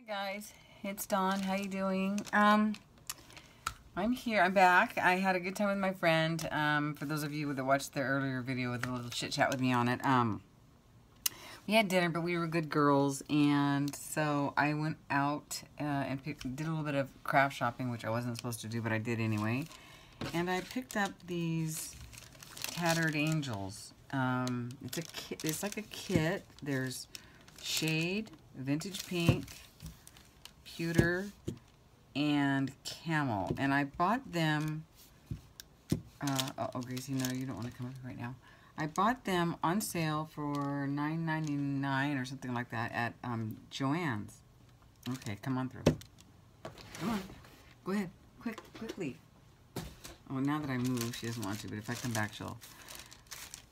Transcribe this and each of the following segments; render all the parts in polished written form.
Guys, it's Dawn. How you doing? I'm here. I'm back. I had a good time with my friend. For those of you that watched the earlier video with a little chit chat with me on it, we had dinner, but we were good girls, and so I went out and did a little bit of craft shopping, which I wasn't supposed to do, but I did anyway. And I picked up these Tattered Angels. It's a kit. It's like a kit. There's shade, vintage pink, pewter, and camel, and I bought them oh Gracie, no, you don't want to come up right now. I bought them on sale for $9.99 or something like that at Joann's. Okay, come on through. Come on, go ahead, quickly. Oh, now that I move, she doesn't want to, but if I come back, she'll.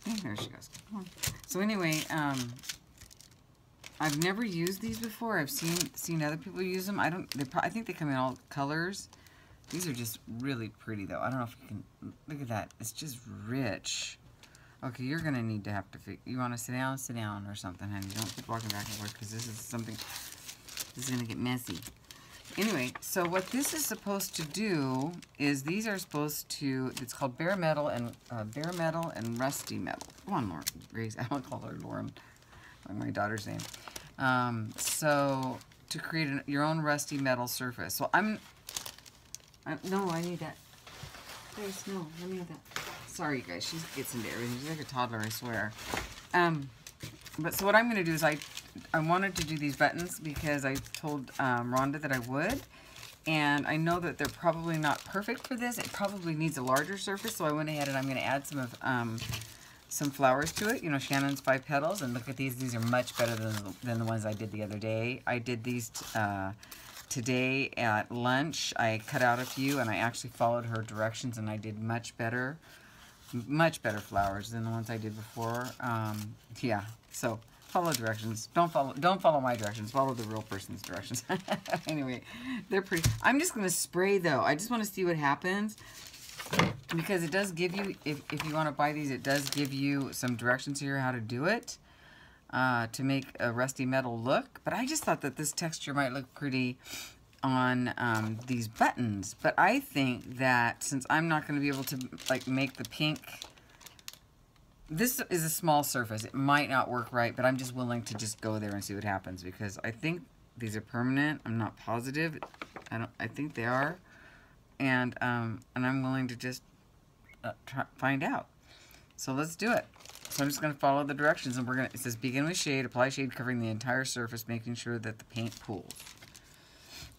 Hey, there she goes. Come on. So anyway, I've never used these before. I've seen other people use them. I think they come in all colors. These are just really pretty though. I don't know if you can look at that. It's just rich. Okay, you're gonna need to have to you want to sit down or something, honey. Don't keep walking back and forth because this is gonna get messy. Anyway, so what this is supposed to do is these are supposed to. It's called bare metal and rusty metal. Come on, Lauren. Grace. I want to call her Lauren. Like my daughter's name. So to create your own rusty metal surface. So no, I need that. Grace, no, let me have that. Sorry, you guys, she gets into everything. She's like a toddler, I swear. But so what I'm going to do is I wanted to do these buttons because I told Rhonda that I would. And I know that they're probably not perfect for this. It probably needs a larger surface, so I went ahead and I'm going to add some flowers to it. You know, Shannon's 5 petals. And look at these. These are much better than the ones I did the other day. I did these today at lunch. I cut out a few and I actually followed her directions and I did much better flowers than the ones I did before. Yeah, so follow directions. Don't follow my directions. Follow the real person's directions. Anyway, they're pretty. I'm just going to spray though. I just want to see what happens. Because it does give you, if you want to buy these, it does give you some directions here how to do it to make a rusty metal look. But I just thought that this texture might look pretty on these buttons. But I think that since I'm not going to be able to like make the pink, this is a small surface. It might not work right, but I'm just willing to just go there and see what happens because I think these are permanent. I'm not positive. I think they are. And I'm willing to just find out. So let's do it. So I'm just going to follow the directions, and it says begin with shade, apply shade covering the entire surface, making sure that the paint pools.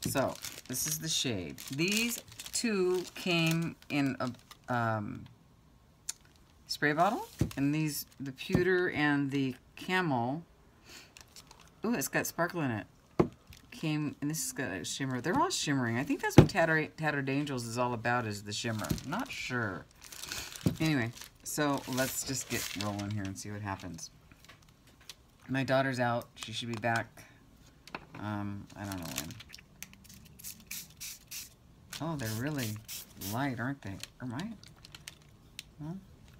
So this is the shade. These two came in a spray bottle, and these, the pewter and the camel. Ooh, it's got sparkle in it. Came, and this has got a shimmer. They're all shimmering. I think that's what Tattered Angels is all about, is the shimmer. I'm not sure. Anyway, so let's just get rolling here and see what happens. My daughter's out. She should be back. I don't know when. Oh, they're really light, aren't they? Am I? Well,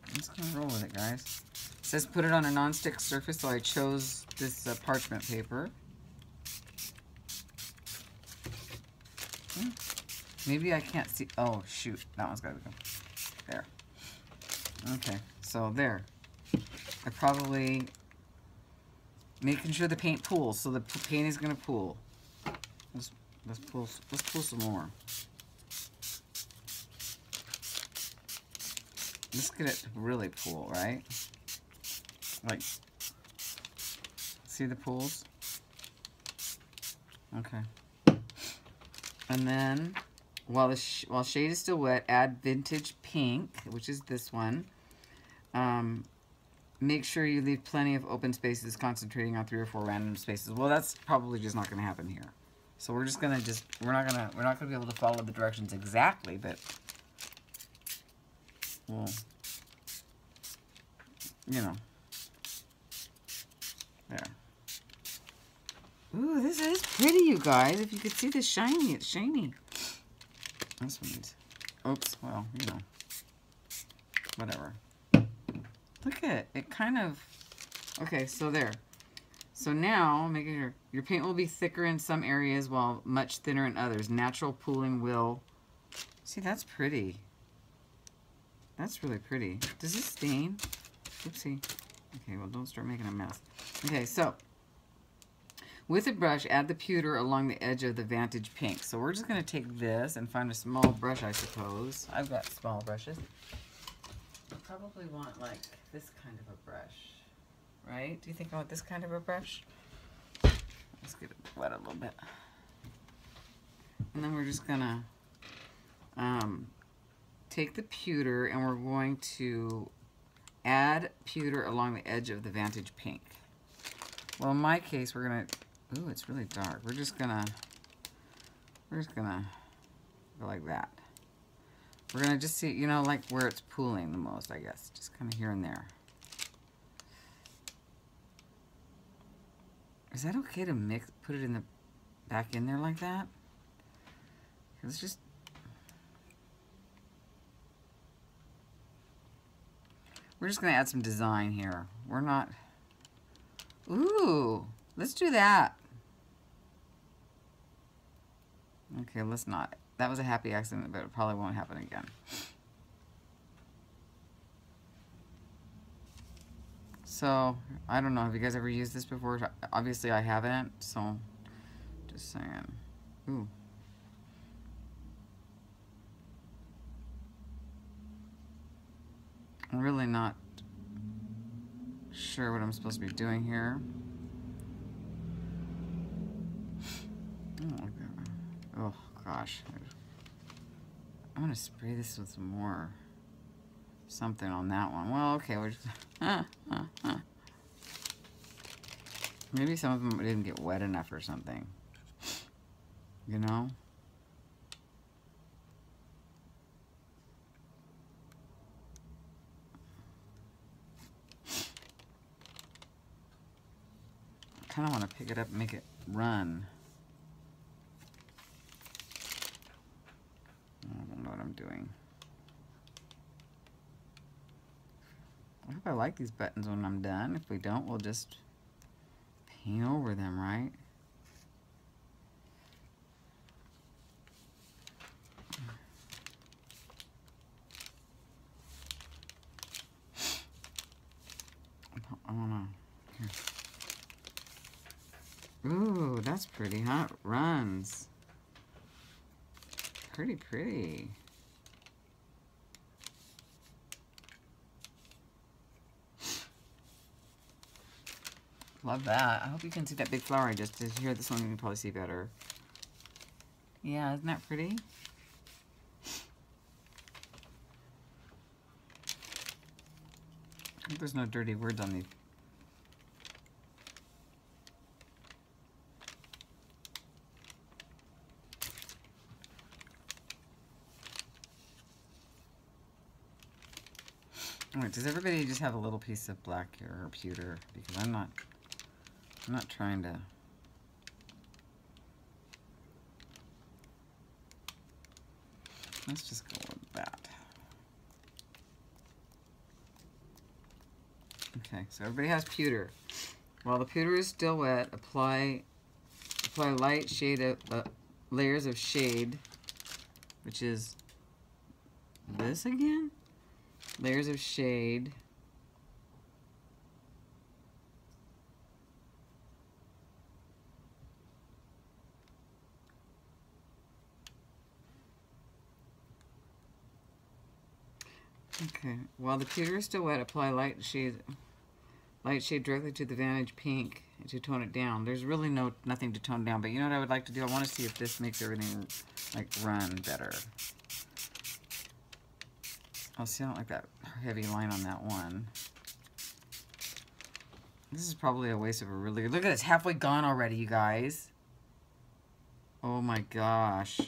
I'm just gonna roll with it, guys. It says put it on a non-stick surface, so I chose this parchment paper. Maybe I can't see. Oh, shoot. That one's got to go. There. Okay. So, there. I probably making sure the paint pools. So, the paint is going to pool. Let's pull some more. Let's get it to really pool, right? Like, see the pools? Okay. And then, while shade is still wet, add vintage pink, which is this one. Make sure you leave plenty of open spaces, concentrating on 3 or 4 random spaces. Well, that's probably just not going to happen here. So we're just gonna we're not gonna be able to follow the directions exactly, but well, you know, there. Ooh, this is pretty, you guys. If you could see this shiny, it's shiny. This one's, oops, well, you know, whatever. Look at it. It kind of, okay, so there. So now, making sure your paint will be thicker in some areas while much thinner in others. Natural pooling will... See, that's pretty. That's really pretty. Does this stain? Oopsie. Okay, well, don't start making a mess. Okay, so with a brush, add the pewter along the edge of the Vantage Pink. So we're just going to take this and find a small brush, I suppose. I've got small brushes. I probably want, like, this kind of a brush. Right? Do you think I want this kind of a brush? Let's get it wet a little bit. And then we're just gonna take the pewter and we're going to add pewter along the edge of the Vantage Pink. Well, in my case, we're gonna, ooh, it's really dark. We're just gonna go like that. We're gonna just see, you know, like where it's pooling the most, I guess. Just kind of here and there. Is that okay to mix, put it in the, back in there like that? It's just, we're just gonna add some design here. We're not, ooh, let's do that. Okay, let's not. That was a happy accident, but it probably won't happen again. So, I don't know, have you guys ever used this before? Obviously I haven't, so just saying. Ooh. I'm really not sure what I'm supposed to be doing here. Oh gosh. I'm gonna spray this with some more something on that one. Well, okay, we're just maybe some of them didn't get wet enough or something. You know? I kind of want to pick it up and make it run. I don't know what I'm doing. I hope I like these buttons when I'm done. If we don't, we'll just paint over them, right? I wanna, here. Ooh, that's pretty, huh? It runs. Pretty, pretty. Love that. I hope you can see that big flower I just did here. This one you can probably see better. Yeah, isn't that pretty? I hope there's no dirty words on these. Alright, does everybody just have a little piece of black here or pewter? Because I'm not trying to. Let's just go with that. Okay, so everybody has pewter. While the pewter is still wet, apply light shade of layers of shade, which is this again? Layers of shade. Okay, while the pewter is still wet, apply light shade directly to the Vantage Pink to tone it down. There's really nothing to tone down, but you know what I would like to do? I want to see if this makes everything like run better. Oh, see, I don't like that heavy line on that one. This is probably a waste of a really good... Look at it, it's halfway gone already, you guys. Oh my gosh.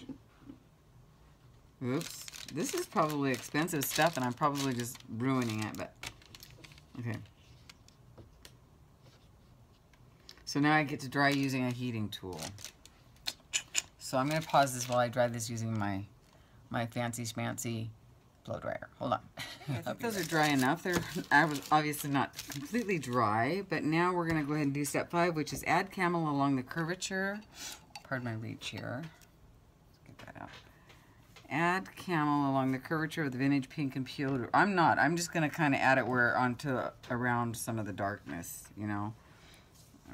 Oops. This is probably expensive stuff, and I'm probably just ruining it, but... Okay. So now I get to dry using a heating tool. So I'm going to pause this while I dry this using my fancy schmancy blow dryer. Hold on. I think those are dry enough. They're obviously not completely dry, but now we're going to go ahead and do step 5, which is add camel along the curvature. Pardon my reach here. Let's get that out. Add camel along the curvature of the vintage pink and peeled. I'm just going to kind of add it onto around some of the darkness, you know.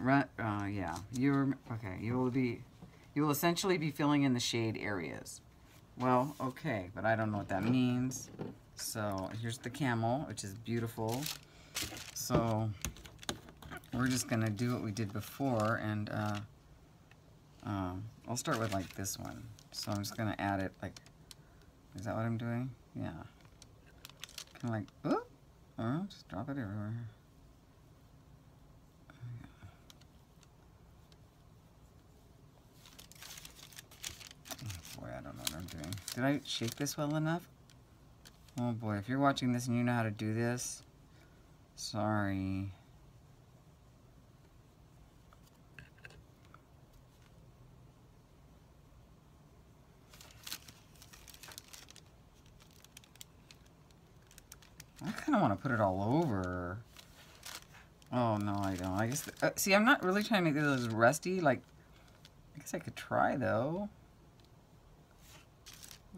Yeah. Okay. You will essentially be filling in the shade areas. Well, okay, but I don't know what that means. So here's the camel, which is beautiful. So we're just gonna do what we did before, and I'll start with like this one. So I'm just gonna add it like, is that what I'm doing? Yeah. Kind of like, just drop it everywhere. Boy, I don't know what I'm doing. Did I shake this well enough? Oh boy, if you're watching this and you know how to do this, sorry. I kind of want to put it all over. Oh no, I don't. I guess, see, I'm not really trying to make those rusty. Like, I guess I could try though.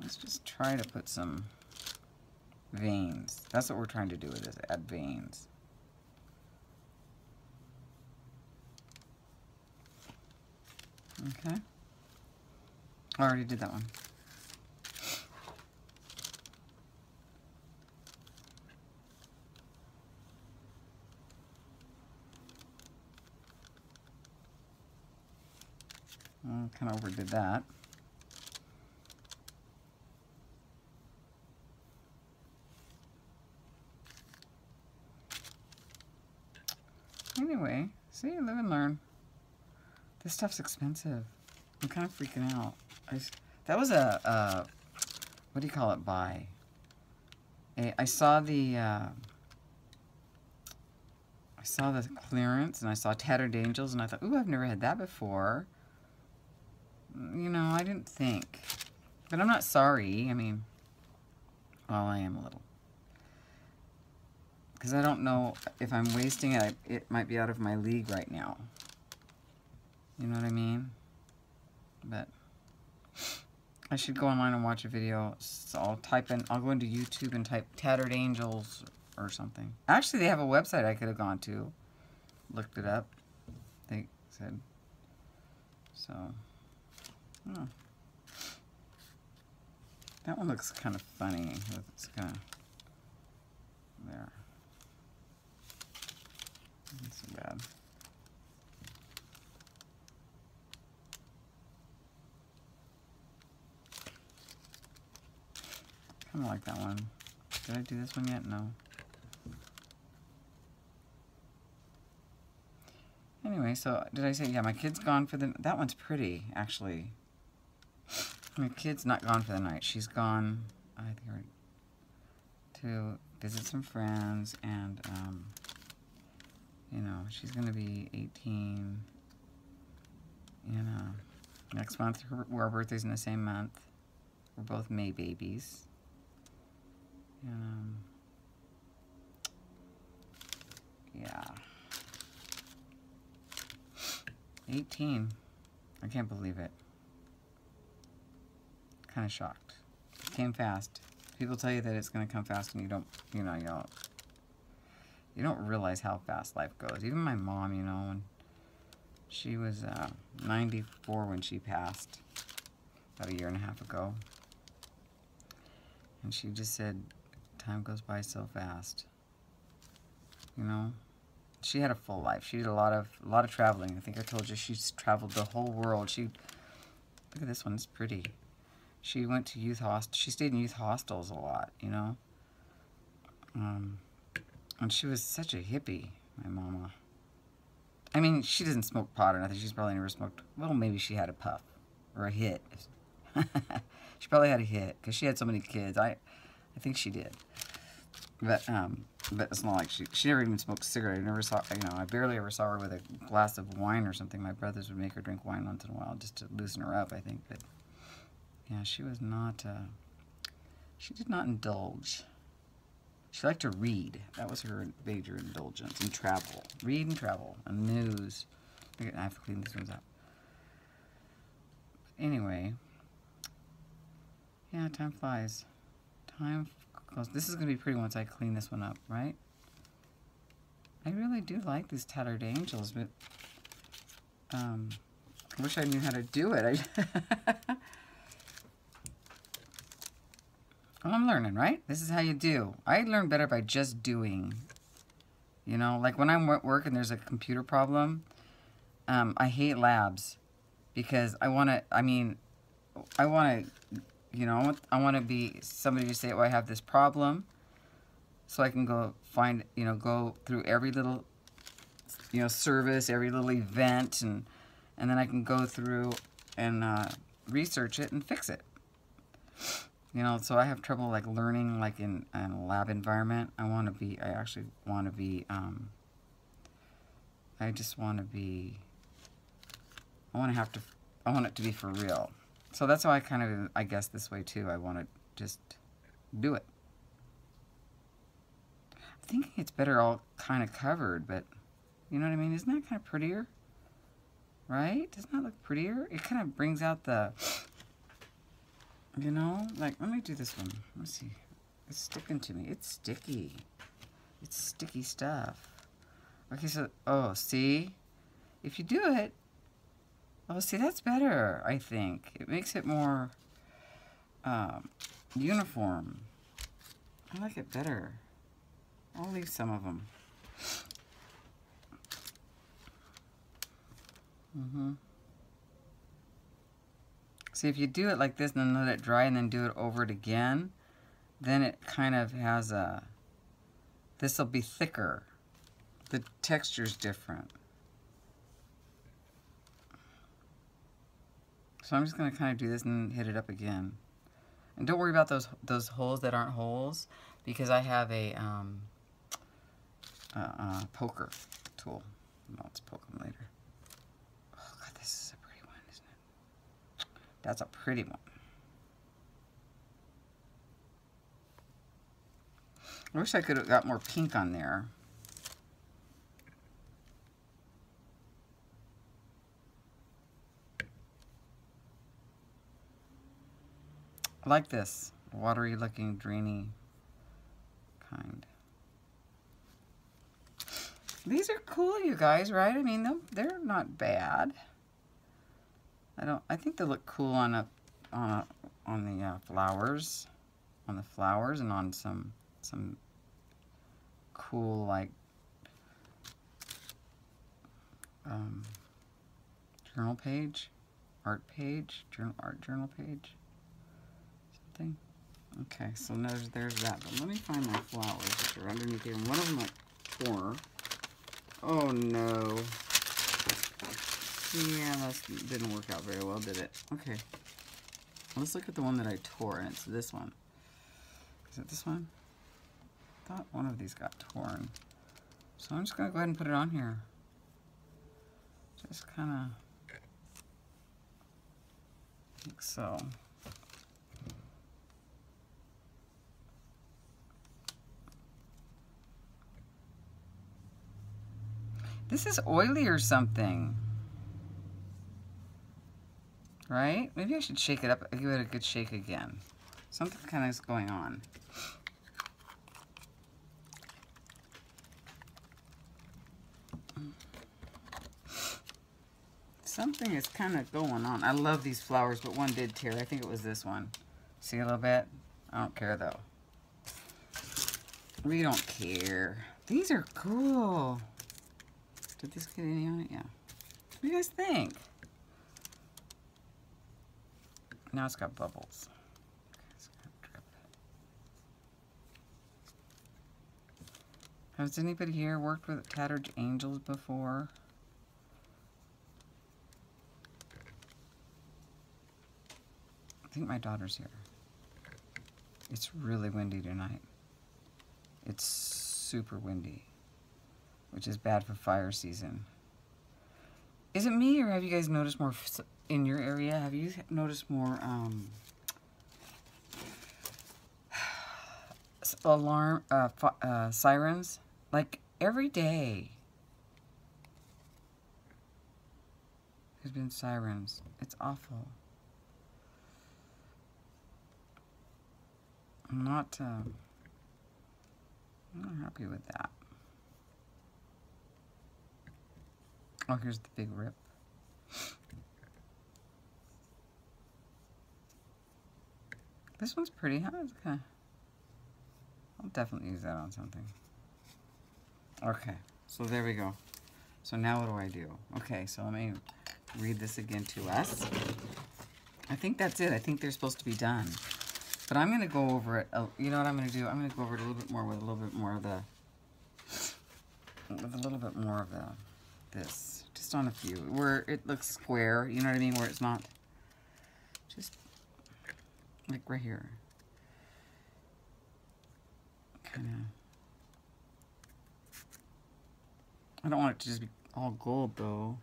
Let's just try to put some veins. That's what we're trying to do with this, add veins. Okay. I already did that one. Kind of overdid that. Anyway, see, live and learn. This stuff's expensive. I'm kind of freaking out. That was a what do you call it, buy? I saw the clearance, and I saw Tattered Angels, and I thought, ooh, I've never had that before. You know, I didn't think. But I'm not sorry. I mean, well, I am a little. Because I don't know if I'm wasting it. It might be out of my league right now. You know what I mean? But I should go online and watch a video. So I'll go into YouTube and type Tattered Angels or something. Actually, they have a website I could have gone to. Looked it up. They said. So. Oh. That one looks kind of funny. It's kind of there. Not so bad. Kind of like that one. Did I do this one yet? No. Anyway, so did I say, yeah, my kid's gone for the, that one's pretty, actually. My kid's not gone for the night. She's gone, I think, to visit some friends, and, you know, she's going to be 18, you know, next month. Our birthday's in the same month. We're both May babies. 18. I can't believe it. Kind of shocked. It came fast. People tell you that it's going to come fast, and you don't, you don't realize how fast life goes. Even my mom, you know, when she was 94 when she passed, about a year and a half ago, and she just said, time goes by so fast. You know, she had a full life. She did a lot of traveling. I think I told you she's traveled the whole world. Look at this one. It's pretty. She went to youth hostel. She stayed in youth hostels a lot. You know, and she was such a hippie. My mama. I mean, she doesn't smoke pot or nothing. She's probably never smoked. Well, maybe she had a puff or a hit. She probably had a hit because she had so many kids. I think she did. But it's not like she never even smoked a cigarette. I never saw, I barely ever saw her with a glass of wine or something. My brothers would make her drink wine once in a while just to loosen her up, I think. But yeah, she was not, she did not indulge. She liked to read. That was her major indulgence. And travel. Read and travel. And news. I have to clean these ones up. Anyway. Yeah, time flies. Time goes. This is going to be pretty once I clean this one up, right? I really do like these Tattered Angels, but I wish I knew how to do it. Well, I'm learning, right? This is how you do. I learn better by just doing. You know, like when I'm at work and there's a computer problem, I hate labs because I want to, you know, I want to be somebody to say, oh, I have this problem. So I can go find, you know, go through every little, you know, service, every little event, and then I can go through and research it and fix it. You know, so I have trouble like learning like in a lab environment. I actually want to be, I want it to be for real. So that's why I guess this way too. I want to just do it. I think it's better all kind of covered, but you know what I mean? Isn't that kind of prettier? Right? Doesn't that look prettier? It kind of brings out the, you know, like, let me do this one. Let's see. It's sticking to me. It's sticky. It's sticky stuff. Okay, so, oh, see? If you do it, oh, see, that's better, I think. It makes it more uniform. I like it better. I'll leave some of them. See, if you do it like this and then let it dry and then do it over it again, then it kind of has a, this will be thicker. The texture's different. So I'm just going to kind of do this and hit it up again. And don't worry about those holes that aren't holes, because I have a poker tool. Let's poke them later. Oh God, this is a pretty one, isn't it? That's a pretty one. I wish I could have got more pink on there. I like this watery looking, drainy kind. These are cool, you guys, right? I mean, they're not bad. I think they look cool on the flowers, and on some cool like journal page, art journal page. Something. Okay, so there's that. But let me find my flowers that are underneath here. And one of them like tore. Oh no. Yeah, that didn't work out very well, did it? Okay. Let's look at the one that I tore, and it's this one. Is it this one? I thought one of these got torn. So I'm just gonna go ahead and put it on here. Just kinda like so. This is oily or something, right? Maybe I should shake it up, give it a good shake again. Something kind of is going on. Something is kind of going on. I love these flowers, but one did tear. I think it was this one. See a little bit? I don't care though. We don't care. These are cool. Did this get any on it? Yeah. What do you guys think? Now it's got bubbles. Okay, it's gonna drip. Has anybody here worked with Tattered Angels before? I think my daughter's here. It's really windy tonight. It's super windy, which is bad for fire season. Is it me, or have you guys noticed more in your area? Have you alarm, sirens, like every day. There's been sirens. It's awful. I'm not happy with that. Oh, here's the big rip. This one's pretty, huh? It's kinda, I'll definitely use that on something. Okay, so there we go. So now what do I do? Okay, so let me read this again to us. I think that's it. I think they're supposed to be done. But I'm going to go over it. You know what I'm going to do? I'm going to go over it a little bit more with a little bit more of the, this. Just on a few. Where it looks square, you know what I mean? Where it's not, just like right here. Kind of. I don't want it to just be all gold though.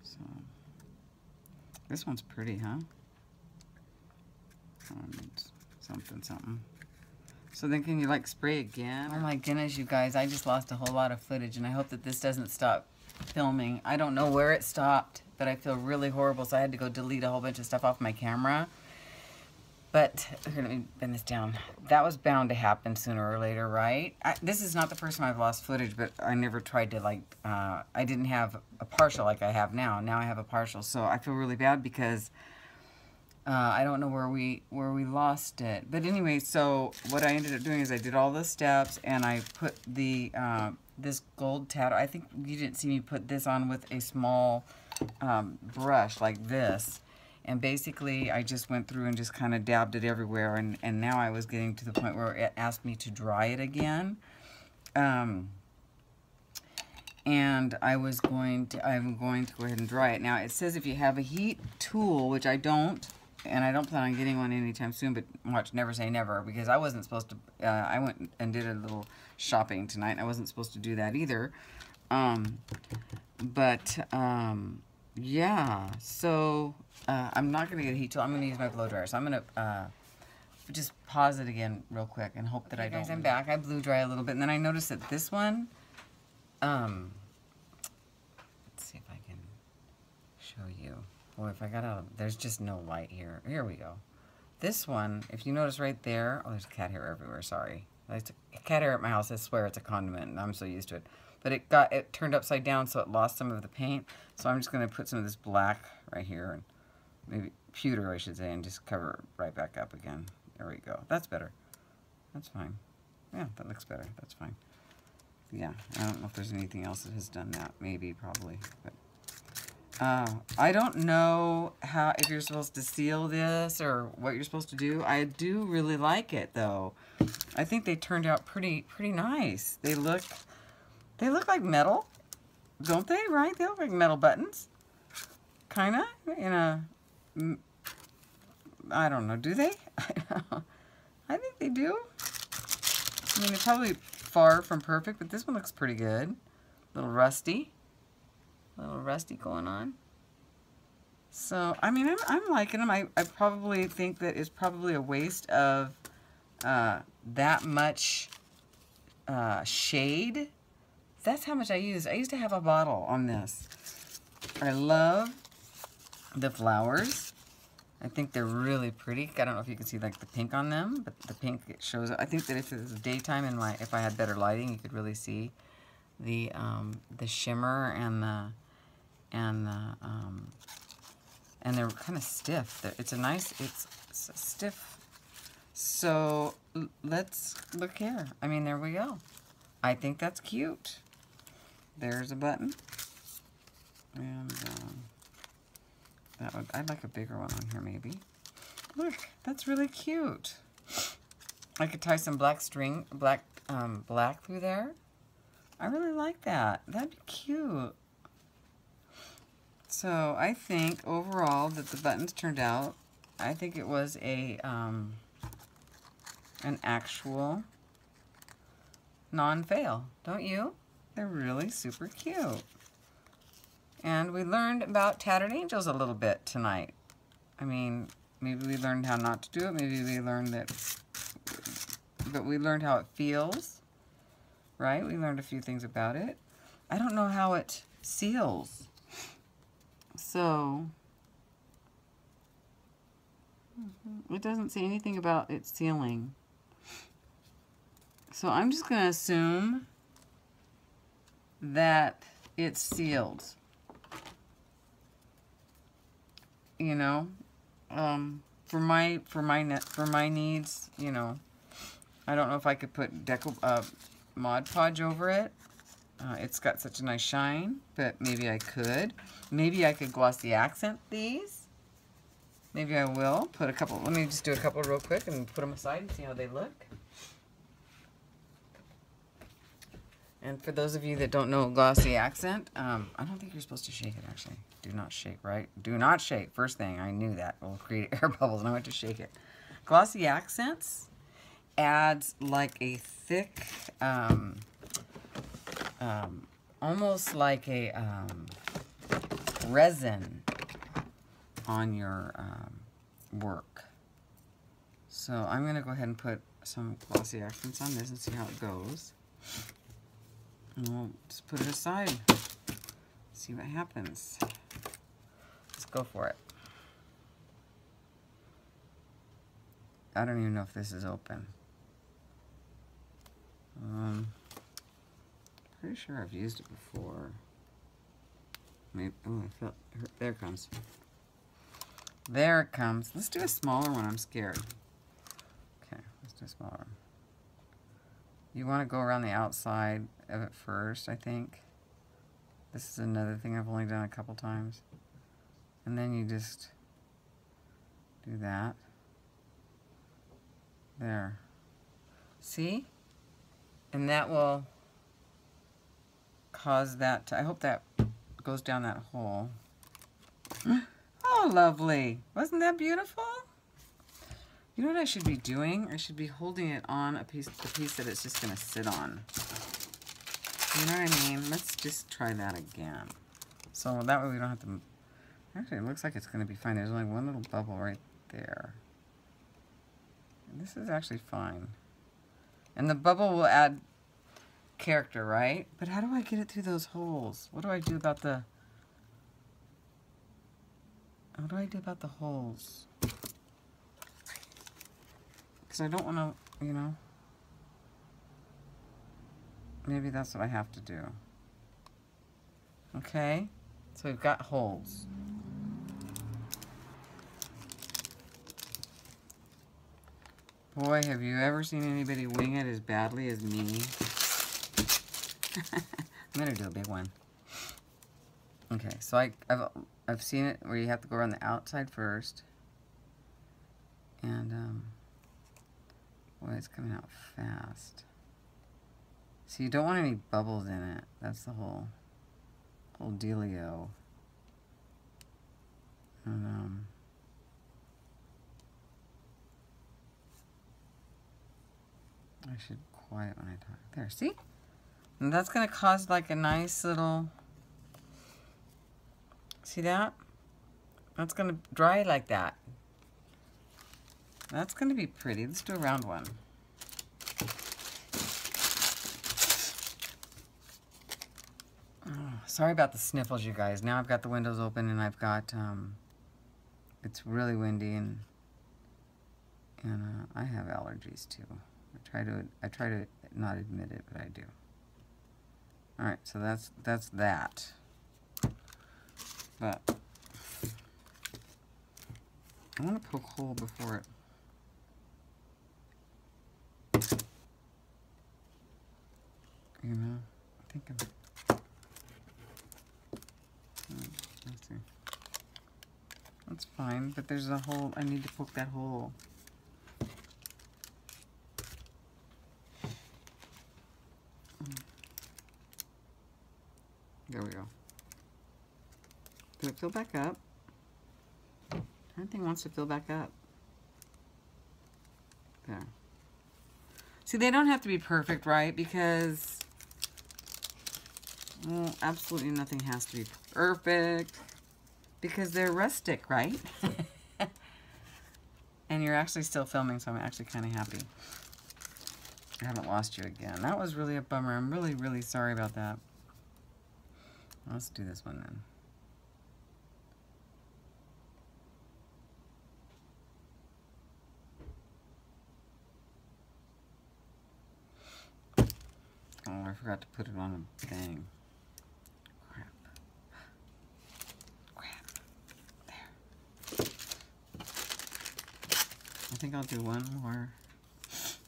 So this one's pretty, huh? Something. So then can you like spray again? Oh my goodness, you guys, I just lost a whole lot of footage and I hope that this doesn't stop filming. I don't know where it stopped, but I feel really horrible, so I had to go delete a whole bunch of stuff off my camera. But here, let me bend this down. That was bound to happen sooner or later, right? This is not the first time I've lost footage, but I never tried to like, I didn't have a partial like I have now. Now I have a partial, so I feel really bad because I don't know where we lost it. But anyway, so what I ended up doing is I did all the steps and I put the this gold tattoo. I think you didn't see me put this on with a small brush like this. And basically, I just went through and just kind of dabbed it everywhere. And now I was getting to the point where it asked me to dry it again. And I'm going to go ahead and dry it. Now, it says if you have a heat tool, which I don't, and I don't plan on getting one anytime soon, but watch, never say never, because I wasn't supposed to, I went and did a little shopping tonight, and I wasn't supposed to do that either. Yeah, so I'm not going to get a heat tool. I'm going to use my blow dryer. So I'm going to just pause it again real quick and hope that I don't. Guys, I'm back. I blew dry a little bit, and then I noticed that this one, let's see if I can show you. Boy, if I got out, there's just no light here. Here we go. This one, if you notice right there, oh, there's cat hair everywhere, sorry. There's cat hair at my house. I swear it's a condiment, and I'm so used to it. But it turned upside down, so it lost some of the paint. So I'm just going to put some of this black right here, and maybe pewter, I should say, and just cover it right back up again. There we go. That's better. That's fine. Yeah, that looks better. That's fine. Yeah, I don't know if there's anything else that has done that. Maybe, probably. But I don't know if you're supposed to seal this or what you're supposed to do. I do really like it, though. I think they turned out pretty nice. They look like metal, don't they? Right? They look like metal buttons, kind of. In a, I don't know. Do they? I think they do. I mean, they're probably far from perfect, but this one looks pretty good. A little rusty going on. So, I mean, I'm liking them. I probably think that it's probably a waste of that much shade. That's how much I use. I used to have a bottle on this. I love the flowers. I think they're really pretty. I don't know if you can see like the pink on them, but the pink, it shows. I think that if it was daytime and if I had better lighting, you could really see the shimmer and they're kind of stiff. It's stiff. So let's look here. I mean, there we go. I think that's cute. There's a button. And I'd like a bigger one on here maybe. Look, that's really cute. I could tie some black string, black through there. I really like that. That'd be cute. So I think overall that the buttons turned out, I think it was an actual non-fail, don't you? They're really super cute. And we learned about Tattered Angels a little bit tonight. I mean, maybe we learned how not to do it. Maybe we learned that, but we learned how it feels, right? We learned a few things about it. I don't know how it seals. So, it doesn't say anything about it sealing. So I'm just going to assume that it's sealed. You know, for my needs, you know, I don't know if I could put Mod Podge over it. It's got such a nice shine, but maybe I could. Maybe I could glossy accent these. Maybe I will put a couple. Let me just do a couple real quick and put them aside and see how they look. And for those of you that don't know glossy accent, I don't think you're supposed to shake it, actually. Do not shake, right? Do not shake. First thing, I knew that. It will create air bubbles, and I went to shake it. Glossy accents adds like a thick, almost like a resin on your work. So I'm going to go ahead and put some glossy accents on this and see how it goes. And we'll just put it aside. See what happens. Let's go for it. I don't even know if this is open. Pretty sure I've used it before. Maybe. Oh, I felt. There it comes. There it comes. Let's do a smaller one. I'm scared. Okay, let's do a smaller one. You want to go around the outside of it first, I think. This is another thing I've only done a couple times. And then you just do that. There. See? And that will cause that to, I hope that goes down that hole. Oh, lovely. Wasn't that beautiful? You know what I should be doing? I should be holding it on the piece that it's just going to sit on. You know what I mean? Let's just try that again. So that way we don't have to... Actually, it looks like it's going to be fine. There's only one little bubble right there. And this is actually fine. And the bubble will add character, right? But how do I get it through those holes? What do I do about the... What do I do about the holes? Because I don't want to, you know... Maybe that's what I have to do. Okay? So we've got holes. Boy, have you ever seen anybody wing it as badly as me? I'm going to do a big one. Okay, so I've seen it where you have to go around the outside first. And, boy, it's coming out fast. So you don't want any bubbles in it. That's the whole dealio. And, I should quiet when I talk. There, see? And that's going to cause like a nice little... See that? That's going to dry like that. That's going to be pretty. Let's do a round one. Oh, sorry about the sniffles, you guys. Now I've got the windows open and I've got, it's really windy and I have allergies too. I try to not admit it, but I do. All right, so that's that. But I want to poke a hole before it. You know, I think I'm. Let's see. That's fine, but there's a hole. I need to poke that hole. There we go. Did it fill back up? Everything wants to fill back up. There. See, they don't have to be perfect, right? Because, well, absolutely nothing has to be perfect. Because they're rustic, right? And you're actually still filming, so I'm actually kind of happy. I haven't lost you again. That was really a bummer. I'm really, really sorry about that. Let's do this one then. Oh, I forgot to put it on a thing. Crap. Crap. There. I think I'll do one more.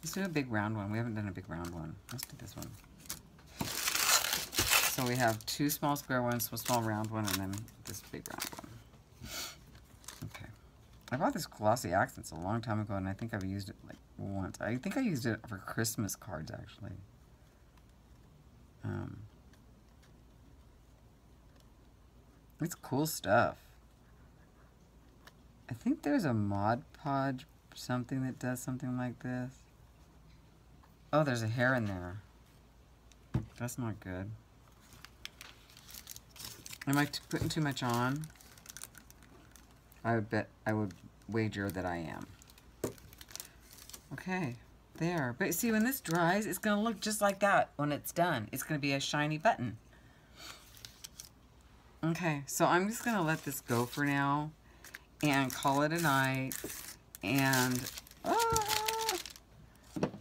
Let's do a big round one. We haven't done a big round one. Let's do this one. So we have 2 small square ones, a small round one, and then this big round one. Okay. I bought this glossy accents a long time ago, and I think I've used it like once. I think I used it for Christmas cards, actually. It's cool stuff. I think there's a Mod Podge something that does something like this. Oh, there's a hair in there. That's not good. Am I putting too much on? I would wager that I am. Okay, there. But see, when this dries, it's gonna look just like that when it's done. It's gonna be a shiny button. Okay, so I'm just gonna let this go for now and call it a night and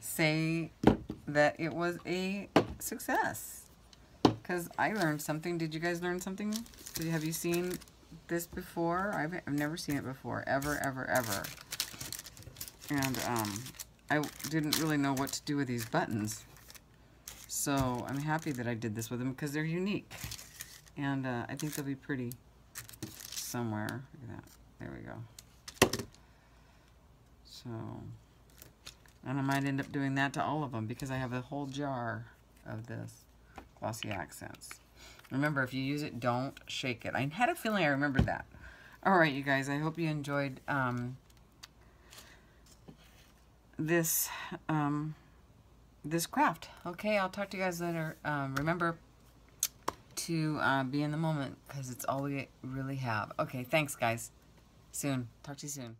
say that it was a success. Because I learned something. Did you guys learn something? Have you seen this before? I've never seen it before. Ever, ever, ever. And I didn't really know what to do with these buttons. So I'm happy that I did this with them because they're unique. And I think they'll be pretty somewhere. Look at that. There we go. So, and I might end up doing that to all of them because I have a whole jar of this glossy accents. Remember, if you use it, don't shake it. I had a feeling I remembered that. All right, you guys, I hope you enjoyed this this craft. Okay, I'll talk to you guys later. Remember to be in the moment because it's all we really have. Okay, thanks, guys. Soon. Talk to you soon.